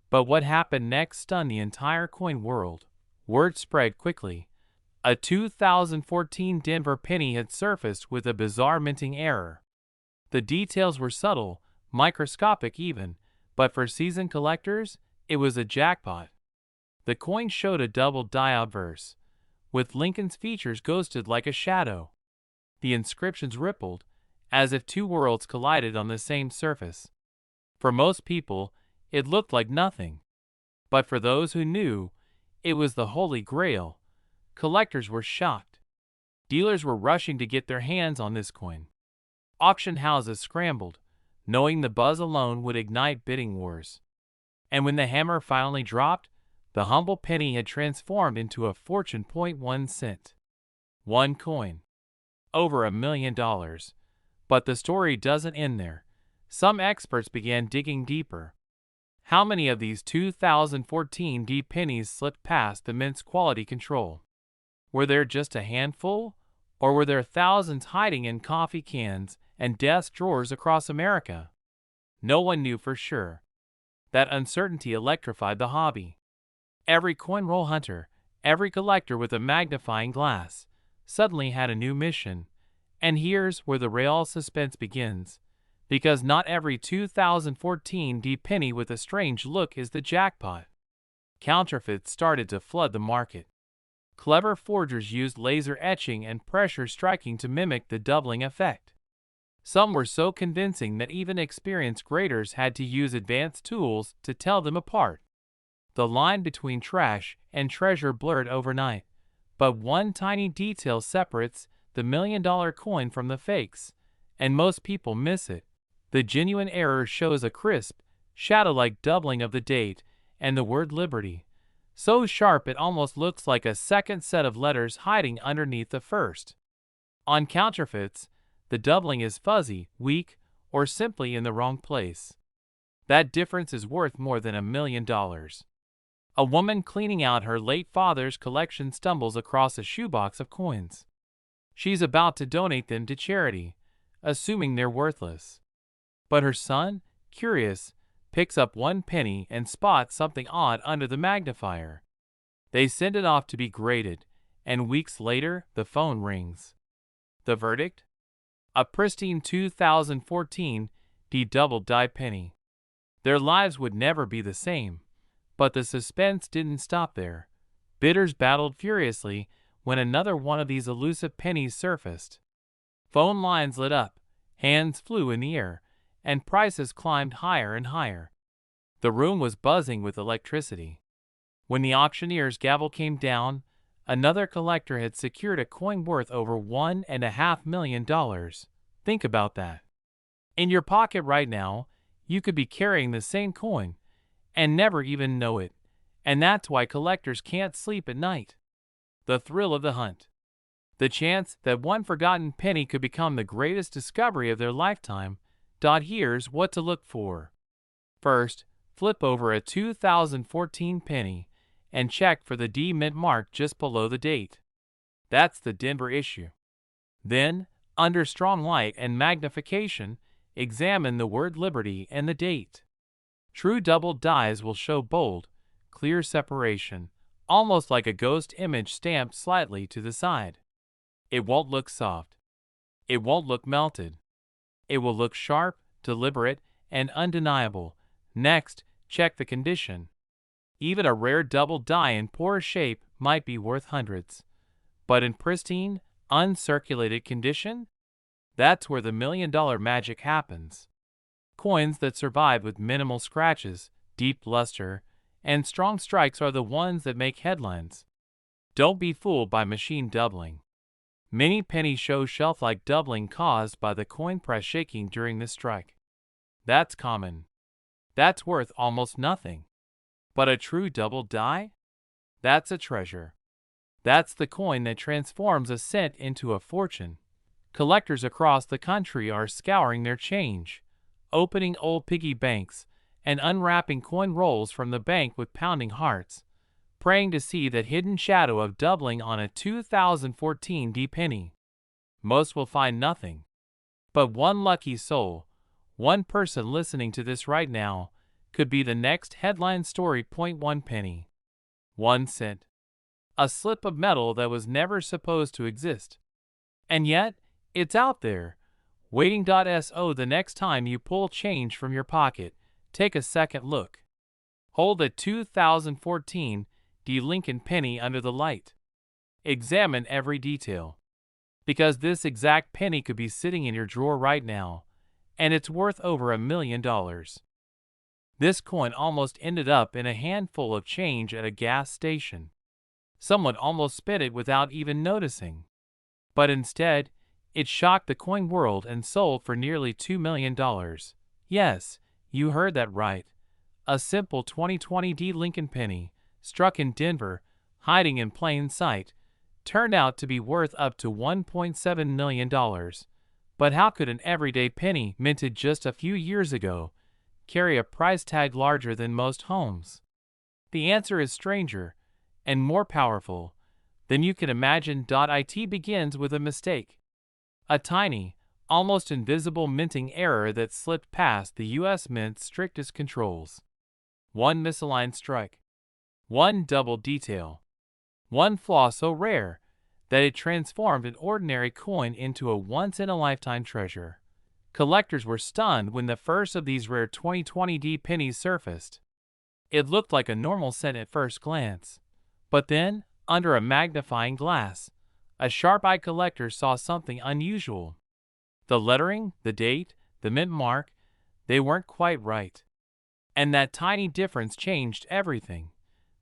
But what happened next stunned the entire coin world. Word spread quickly. A 2014 Denver penny had surfaced with a bizarre minting error. The details were subtle, microscopic even, but for seasoned collectors, it was a jackpot. The coin showed a double die obverse, with Lincoln's features ghosted like a shadow. The inscriptions rippled, as if two worlds collided on the same surface. For most people, it looked like nothing. But for those who knew, it was the Holy Grail. Collectors were shocked. Dealers were rushing to get their hands on this coin. Auction houses scrambled, knowing the buzz alone would ignite bidding wars. And when the hammer finally dropped, The humble penny had transformed into a fortune. 1 cent. One coin. Over $1 million. But the story doesn't end there. Some experts began digging deeper. How many of these 2014 D pennies slipped past immense quality control? Were there just a handful? Or were there thousands hiding in coffee cans and desk drawers across America? No one knew for sure. That uncertainty electrified the hobby. Every coin roll hunter, every collector with a magnifying glass, suddenly had a new mission. And here's where the real suspense begins. Because not every 2014 D penny with a strange look is the jackpot. Counterfeits started to flood the market. Clever forgers used laser etching and pressure striking to mimic the doubling effect. Some were so convincing that even experienced graders had to use advanced tools to tell them apart. The line between trash and treasure blurred overnight, but one tiny detail separates the $1 million coin from the fakes, and most people miss it. The genuine error shows a crisp, shadow-like doubling of the date and the word Liberty, so sharp it almost looks like a second set of letters hiding underneath the first. On counterfeits, the doubling is fuzzy, weak, or simply in the wrong place. That difference is worth more than $1 million. A woman cleaning out her late father's collection stumbles across a shoebox of coins. She's about to donate them to charity, assuming they're worthless. But her son, curious, picks up one penny and spots something odd under the magnifier. They send it off to be graded, and weeks later, the phone rings. The verdict? A pristine 2014 D double die penny. Their lives would never be the same, but the suspense didn't stop there. Bidders battled furiously when another one of these elusive pennies surfaced. Phone lines lit up, hands flew in the air, and prices climbed higher and higher. The room was buzzing with electricity. When the auctioneer's gavel came down, another collector had secured a coin worth over $1.5 million. Think about that. In your pocket right now, you could be carrying the same coin and never even know it. And that's why collectors can't sleep at night. The thrill of the hunt. The chance that one forgotten penny could become the greatest discovery of their lifetime. Here's what to look for. First, flip over a 2014 penny and check for the D mint mark just below the date. That's the Denver issue. Then, under strong light and magnification, examine the word Liberty and the date. True double dies will show bold, clear separation, almost like a ghost image stamped slightly to the side. It won't look soft. It won't look melted. It will look sharp, deliberate, and undeniable. Next, check the condition. Even a rare double die in poor shape might be worth hundreds. But in pristine, uncirculated condition? That's where the $1 million magic happens. Coins that survive with minimal scratches, deep luster, and strong strikes are the ones that make headlines. Don't be fooled by machine doubling. Many pennies show shelf-like doubling caused by the coin press shaking during the strike. That's common. That's worth almost nothing. But a true double die? That's a treasure. That's the coin that transforms a cent into a fortune. Collectors across the country are scouring their change, opening old piggy banks, and unwrapping coin rolls from the bank with pounding hearts, praying to see that hidden shadow of doubling on a 2014 D penny. Most will find nothing. But one lucky soul, one person listening to this right now, could be the next headline story. 1 penny. 1 cent. A slip of metal that was never supposed to exist. And yet, it's out there, waiting. So the next time you pull change from your pocket, take a second look. Hold a 2014 D Lincoln penny under the light. Examine every detail. Because this exact penny could be sitting in your drawer right now, and it's worth over $1 million. This coin almost ended up in a handful of change at a gas station. Someone almost spent it without even noticing. But instead, it shocked the coin world and sold for nearly $2 million. Yes, you heard that right. A simple 2020 D Lincoln penny, struck in Denver, hiding in plain sight, turned out to be worth up to $1.7 million. But how could an everyday penny minted just a few years ago carry a price tag larger than most homes? The answer is stranger and more powerful than you can imagine. It begins with a mistake. A tiny, almost invisible minting error that slipped past the U.S. Mint's strictest controls. One misaligned strike. One double detail. One flaw so rare that it transformed an ordinary coin into a once-in-a-lifetime treasure. Collectors were stunned when the first of these rare 2020D pennies surfaced. It looked like a normal cent at first glance. But then, under a magnifying glass, a sharp-eyed collector saw something unusual. The lettering, the date, the mint mark, they weren't quite right. And that tiny difference changed everything.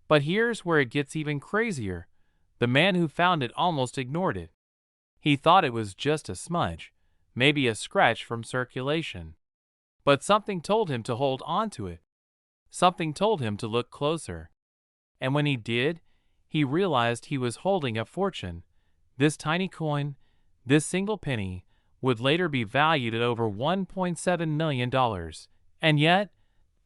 But here's where it gets even crazier. The man who found it almost ignored it. He thought it was just a smudge, maybe a scratch from circulation. But something told him to hold on to it. Something told him to look closer. And when he did, he realized he was holding a fortune. This tiny coin, this single penny, would later be valued at over $1.7 million. And yet,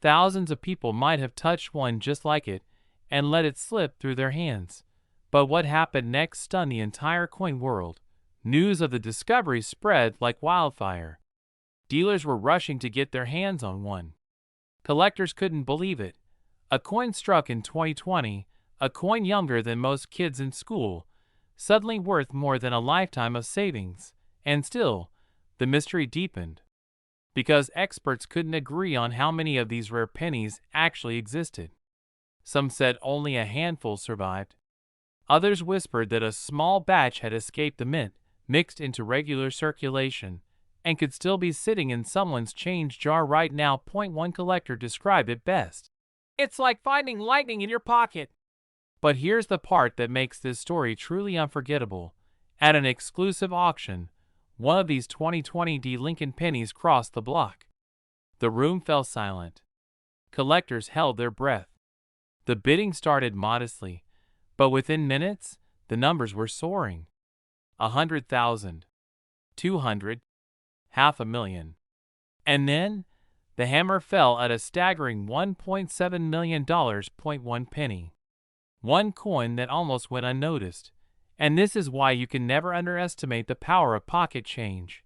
thousands of people might have touched one just like it and let it slip through their hands. But what happened next stunned the entire coin world. News of the discovery spread like wildfire. Dealers were rushing to get their hands on one. Collectors couldn't believe it. A coin struck in 2020, a coin younger than most kids in school, suddenly worth more than a lifetime of savings. And still, the mystery deepened. Because experts couldn't agree on how many of these rare pennies actually existed. Some said only a handful survived. Others whispered that a small batch had escaped the mint, mixed into regular circulation, and could still be sitting in someone's change jar right now. One collector described it best. "It's like finding lightning in your pocket." But here's the part that makes this story truly unforgettable. At an exclusive auction, one of these 2020D Lincoln pennies crossed the block. The room fell silent. Collectors held their breath. The bidding started modestly, but within minutes, the numbers were soaring. 100,000, 200, $500,000. And then, the hammer fell at a staggering $1.7 million. One penny. One coin that almost went unnoticed. And this is why you can never underestimate the power of pocket change.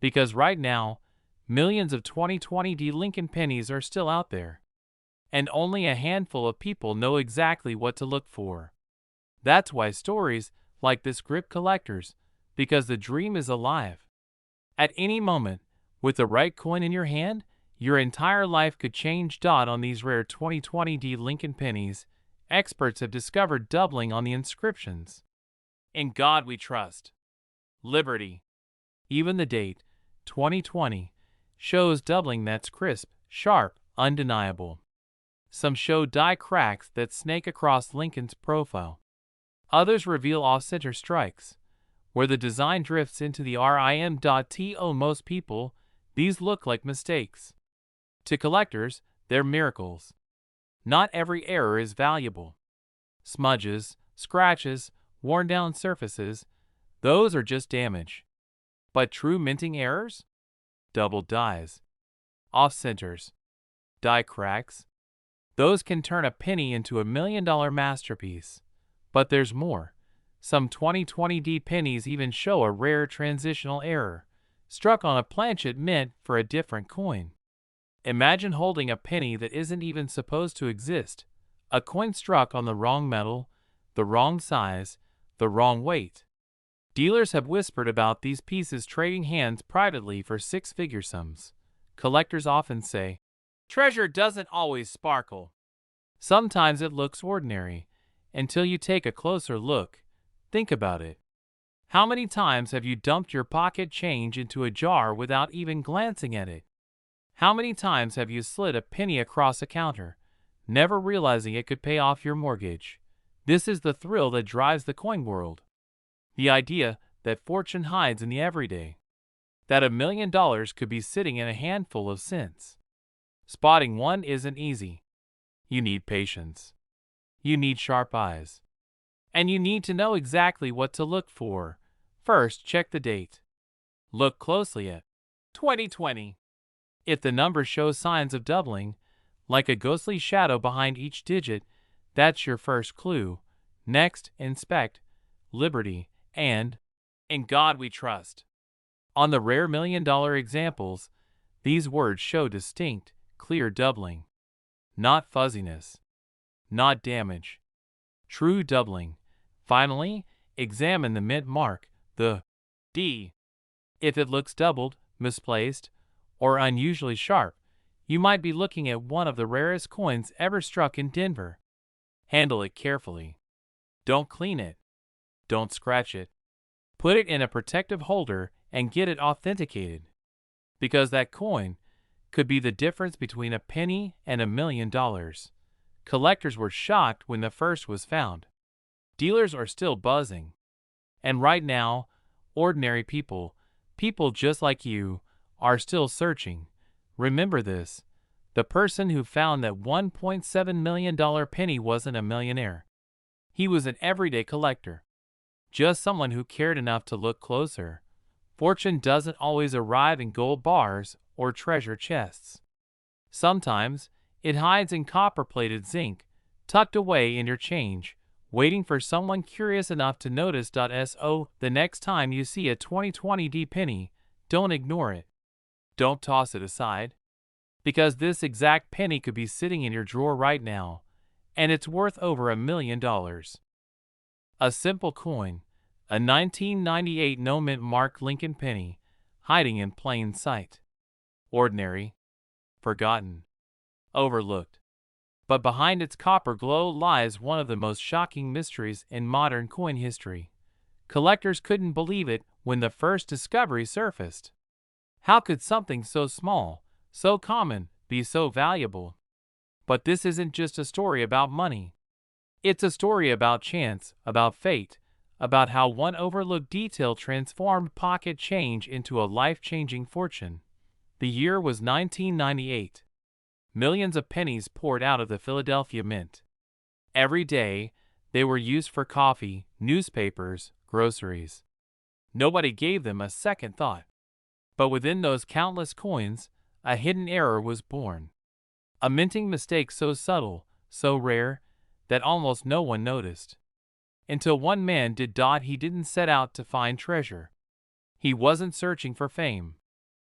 Because right now, millions of 2020D Lincoln pennies are still out there. And only a handful of people know exactly what to look for. That's why stories like this grip collectors, because the dream is alive. At any moment, with the right coin in your hand, your entire life could change. On these rare 2020D Lincoln pennies, experts have discovered doubling on the inscriptions. "In God we trust. Liberty." Even the date, 2020, shows doubling. That's crisp, sharp, undeniable. Some show die cracks that snake across Lincoln's profile. Others reveal off-center strikes, where the design drifts into the rim. To most people, these look like mistakes. To collectors, they're miracles. Not every error is valuable. Smudges, scratches, worn-down surfaces, those are just damage. But true minting errors? Double dies, off-centers, die cracks. Those can turn a penny into $1 million masterpiece. But there's more. Some 2020D pennies even show a rare transitional error, struck on a planchet meant for a different coin. Imagine holding a penny that isn't even supposed to exist, a coin struck on the wrong metal, the wrong size, the wrong weight. Dealers have whispered about these pieces trading hands privately for six-figure sums. Collectors often say, "Treasure doesn't always sparkle." Sometimes it looks ordinary, until you take a closer look. Think about it. How many times have you dumped your pocket change into a jar without even glancing at it? How many times have you slid a penny across a counter, never realizing it could pay off your mortgage? This is the thrill that drives the coin world. The idea that fortune hides in the everyday. That $1 million could be sitting in a handful of cents. Spotting one isn't easy. You need patience. You need sharp eyes. And you need to know exactly what to look for. First, check the date. Look closely at 2020. If the number shows signs of doubling, like a ghostly shadow behind each digit, that's your first clue. Next, inspect Liberty and In God We Trust. On the rare $1 million examples, these words show distinct, clear doubling. Not fuzziness. Not damage. True doubling. Finally, examine the mint mark, the D. If it looks doubled, misplaced, or unusually sharp, you might be looking at one of the rarest coins ever struck in Denver. Handle it carefully. Don't clean it. Don't scratch it. Put it in a protective holder and get it authenticated. Because that coin could be the difference between a penny and $1 million. Collectors were shocked when the first was found. Dealers are still buzzing. And right now, ordinary people just like you, are still searching. Remember this: the person who found that $1.7 million penny wasn't a millionaire. He was an everyday collector. Just someone who cared enough to look closer. Fortune doesn't always arrive in gold bars or treasure chests. Sometimes it hides in copper-plated zinc, tucked away in your change, waiting for someone curious enough to notice. So the next time you see a 2020 penny, don't ignore it. Don't toss it aside. Because this exact penny could be sitting in your drawer right now, and it's worth over $1 million. A simple coin, a 1998 no-mint marked Lincoln penny, hiding in plain sight. Ordinary, forgotten, overlooked. But behind its copper glow lies one of the most shocking mysteries in modern coin history. Collectors couldn't believe it when the first discovery surfaced. How could something so small, so common, be so valuable? But this isn't just a story about money. It's a story about chance, about fate, about how one overlooked detail transformed pocket change into a life-changing fortune. The year was 1998. Millions of pennies poured out of the Philadelphia Mint. Every day, they were used for coffee, newspapers, groceries. Nobody gave them a second thought. But within those countless coins, a hidden error was born. A minting mistake so subtle, so rare, that almost no one noticed. Until one man did. He didn't set out to find treasure. He wasn't searching for fame.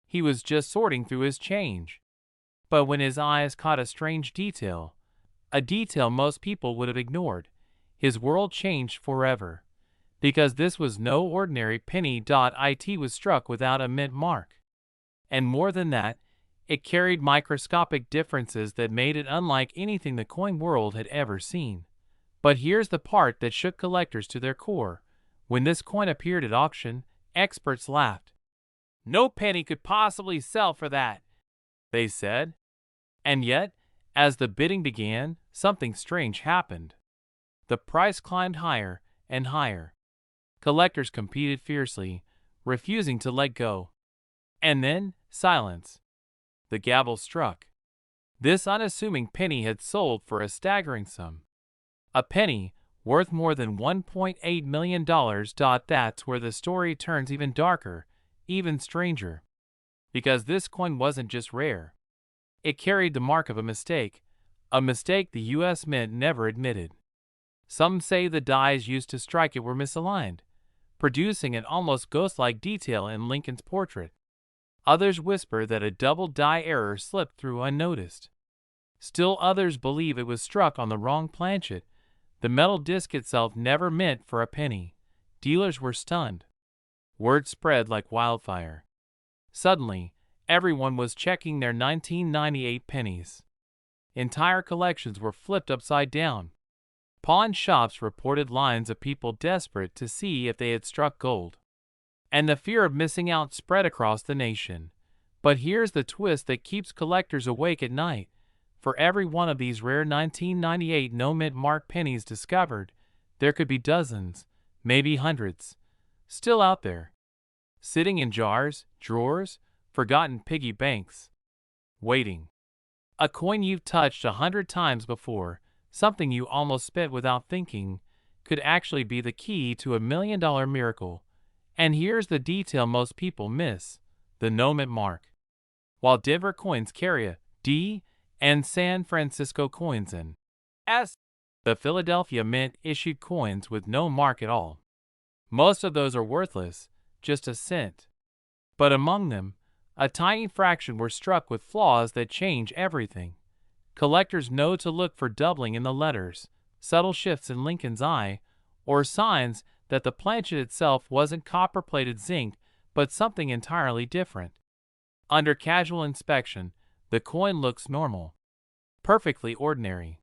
He was just sorting through his change. But when his eyes caught a strange detail, a detail most people would have ignored, his world changed forever. Because this was no ordinary penny. It was struck without a mint mark. And more than that, it carried microscopic differences that made it unlike anything the coin world had ever seen. But here's the part that shook collectors to their core. When this coin appeared at auction, experts laughed. "No penny could possibly sell for that," they said. And yet, as the bidding began, something strange happened. The price climbed higher and higher. Collectors competed fiercely, refusing to let go. And then, silence. The gavel struck. This unassuming penny had sold for a staggering sum. A penny, worth more than $1.8 million. That's where the story turns even darker, even stranger. Because this coin wasn't just rare. It carried the mark of a mistake the U.S. Mint never admitted. Some say the dies used to strike it were misaligned, producing an almost ghost-like detail in Lincoln's portrait. Others whisper that a double die error slipped through unnoticed. Still others believe it was struck on the wrong planchet. The metal disc itself never meant for a penny. Dealers were stunned. Word spread like wildfire. Suddenly, everyone was checking their 1998 pennies. Entire collections were flipped upside down. Pawn shops reported lines of people desperate to see if they had struck gold. And the fear of missing out spread across the nation. But here's the twist that keeps collectors awake at night. For every one of these rare 1998 no-mint mark pennies discovered, there could be dozens, maybe hundreds, still out there. Sitting in jars, drawers, forgotten piggy banks. Waiting. A coin you've touched 100 times before, something you almost spent without thinking, could actually be the key to $1 million miracle. And here's the detail most people miss: the no mint mark. While Denver coins carry a D and San Francisco coins an S, the Philadelphia Mint issued coins with no mark at all. Most of those are worthless, just a cent. But among them, a tiny fraction were struck with flaws that change everything. Collectors know to look for doubling in the letters, subtle shifts in Lincoln's eye, or signs that the planchet itself wasn't copper-plated zinc but something entirely different. Under casual inspection, the coin looks normal, perfectly ordinary.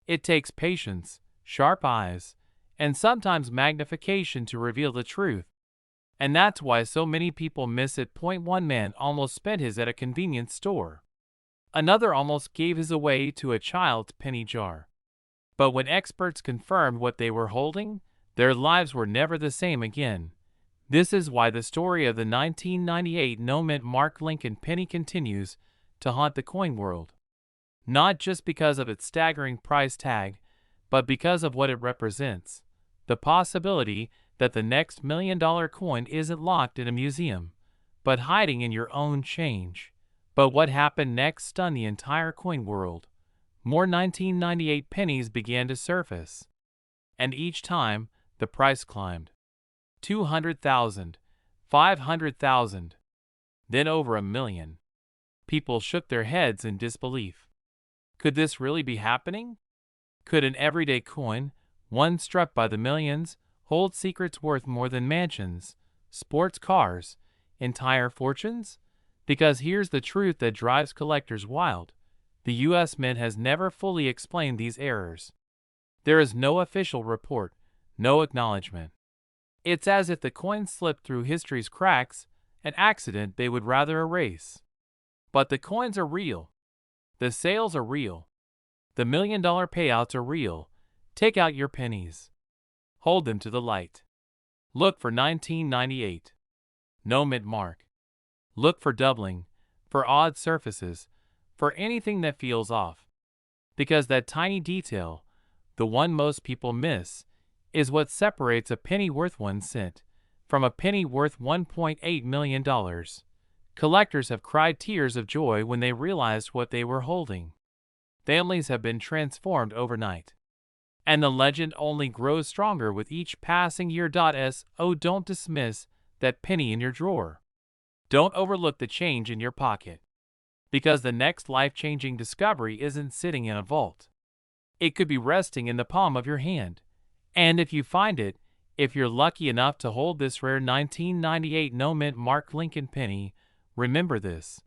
It takes patience, sharp eyes, and sometimes magnification to reveal the truth. And that's why so many people miss it. One man almost spent his at a convenience store. Another almost gave his away to a child's penny jar. But when experts confirmed what they were holding, their lives were never the same again. This is why the story of the 1998 no mint mark Lincoln penny continues to haunt the coin world. Not just because of its staggering price tag, but because of what it represents: the possibility that the next $1 million coin isn't locked in a museum, but hiding in your own change. But what happened next stunned the entire coin world. More 1998 pennies began to surface. And each time, the price climbed. 200,000, 500,000, then over $1 million. People shook their heads in disbelief. Could this really be happening? Could an everyday coin, one struck by the millions, hold secrets worth more than mansions, sports cars, entire fortunes? Because here's the truth that drives collectors wild: the U.S. Mint has never fully explained these errors. There is no official report, no acknowledgement. It's as if the coin slipped through history's cracks, an accident they would rather erase. But the coins are real. The sales are real. The $1 million payouts are real. Take out your pennies. Hold them to the light. Look for 1998. No mint mark. Look for doubling, for odd surfaces, for anything that feels off. Because that tiny detail, the one most people miss, is what separates a penny worth 1 cent from a penny worth $1.8 million. Collectors have cried tears of joy when they realized what they were holding. Families have been transformed overnight. And the legend only grows stronger with each passing year. So don't dismiss that penny in your drawer. Don't overlook the change in your pocket. Because the next life-changing discovery isn't sitting in a vault. It could be resting in the palm of your hand. And if you find it, if you're lucky enough to hold this rare 1998 no mint mark Lincoln penny, remember this: